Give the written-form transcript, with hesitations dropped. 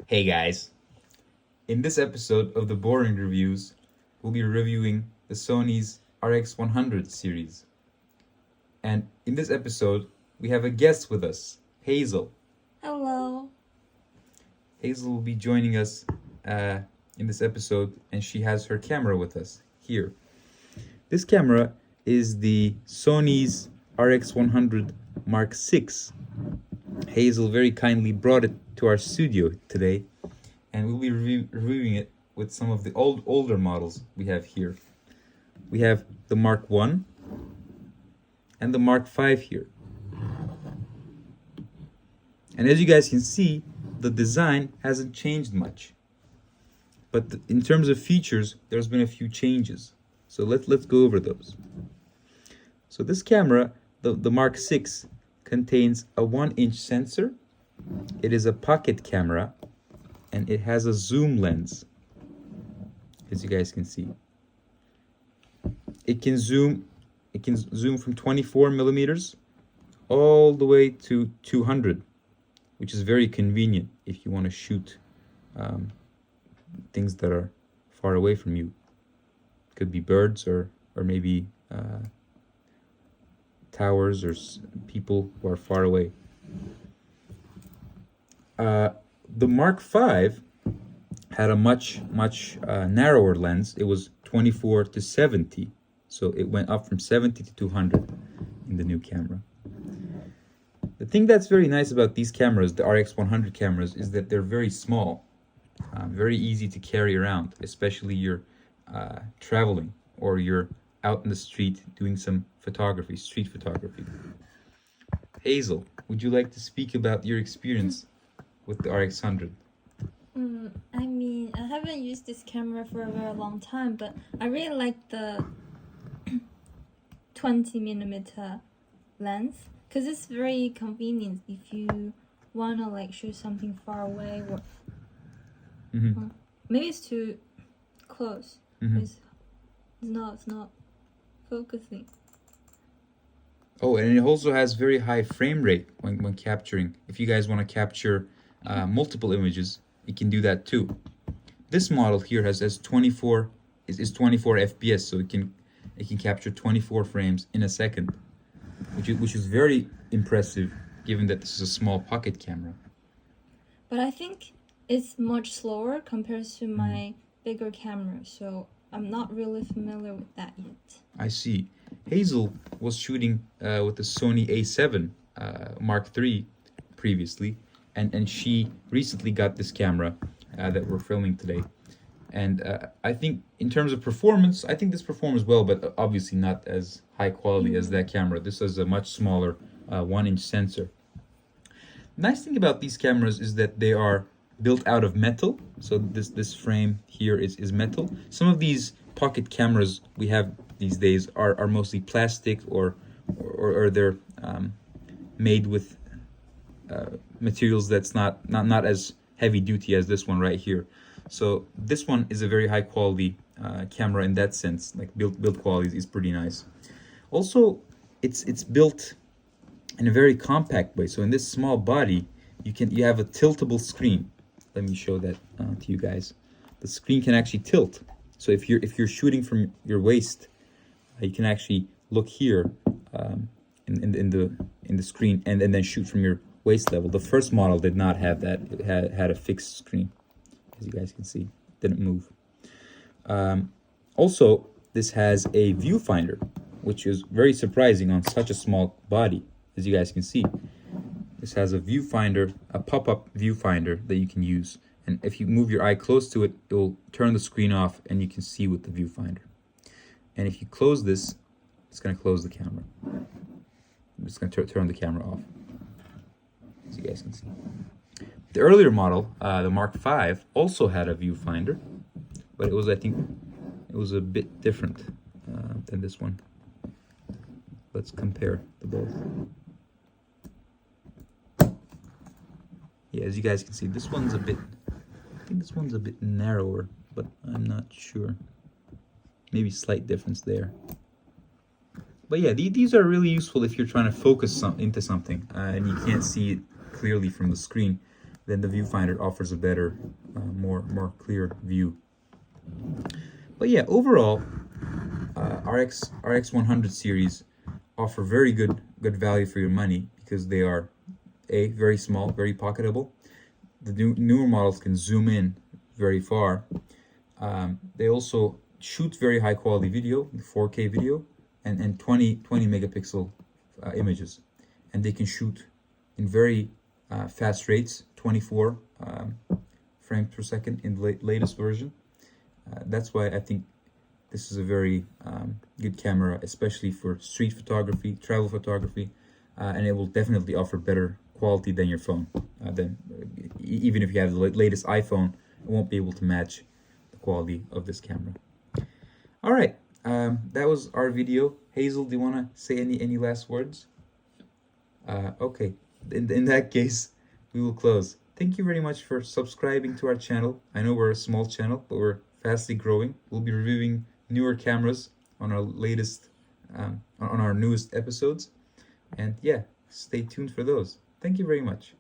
Hey guys, in this episode of the Boring Reviews, we'll be reviewing the Sony's RX100 series. And in this episode, we have a guest with us, Hazel. Hello. Hazel will be joining us in this episode, and she has her camera with us here. This camera is the Sony's RX100 Mark VI. Hazel very kindly brought it to our studio today, and we'll be reviewing it with some of the older models we have here. We have the Mark I and the Mark V here. And as you guys can see, the design hasn't changed much. But in terms of features, there's been a few changes. So let's go over those. So this camera, the Mark VI, contains a 1-inch sensor. It is a pocket camera, and it has a zoom lens, as you guys can see. It can zoom from 24 millimeters all the way to 200, which is very convenient if you want to shoot things that are far away from you. Could be birds or maybe towers or people who are far away. The Mark V had a much narrower lens. It was 24 to 70, so it went up from 70 to 200 in the new camera. The thing that's very nice about these cameras, the RX100 cameras, is that they're very small, very easy to carry around, especially you're traveling or you're out in the street doing some photography, street photography. Hazel, would you like to speak about your experience with the RX100? I haven't used this camera for a very long time, but I really like the 20mm lens because it's very convenient if you want to shoot something far away or maybe it's too close. It's not focusing. Oh, and it also has very high frame rate when capturing. If you guys want to capture multiple images, you can do that too. This model here has 24 FPS, so it can capture 24 frames in a second, which is very impressive given that this is a small pocket camera. But I think it's much slower compared to my bigger camera, so I'm not really familiar with that yet. I see. Hazel was shooting with the Sony A7 Mark III previously, and she recently got this camera that we're filming today. And I think in terms of performance, I think this performs well, but obviously not as high quality as that camera. This is a much smaller 1-inch sensor. Nice thing about these cameras is that they are built out of metal. So this frame here is metal. Some of these pocket cameras we have these days are mostly plastic or they're made with materials that's not as heavy duty as this one right here. So this one is a very high quality camera in that sense. Like build quality is pretty nice. Also, it's built in a very compact way. So in this small body, you have a tiltable screen. Let me show that to you guys. The screen can actually tilt. So if you're shooting from your waist, you can actually look here in the screen and then shoot from your waist level. The first model did not have that. It had a fixed screen, as you guys can see. It didn't move. Also, this has a viewfinder, which is very surprising on such a small body, as you guys can see. This has a viewfinder, a pop-up viewfinder that you can use. And if you move your eye close to it, it will turn the screen off and you can see with the viewfinder. And if you close this, it's going to close the camera. I'm just going to turn the camera off, as you guys can see. The earlier model, the Mark V, also had a viewfinder, but I think it was a bit different than this one. Let's compare the both. Yeah, as you guys can see, I think this one's a bit narrower, but I'm not sure. Maybe slight difference there. But yeah, these are really useful if you're trying to focus into something and you can't see it clearly from the screen. then the viewfinder offers a better, more clear view. But yeah, overall, RX100 series offer very good value for your money because they are very small, very pocketable. The newer models can zoom in very far. They also shoot very high quality video, 4K video, and 20 megapixel images, and they can shoot in very fast rates, 24 frames per second in the latest version. That's why I think this is a very good camera, especially for street photography, travel photography, and it will definitely offer better quality than your phone. Even if you have the latest iPhone, it won't be able to match the quality of this camera. All right, that was our video. Hazel, do you want to say any last words? Okay, in that case, we will close. Thank you very much for subscribing to our channel. I know we're a small channel, but we're fastly growing. We'll be reviewing newer cameras on our latest, on our newest episodes. And yeah, stay tuned for those. Thank you very much.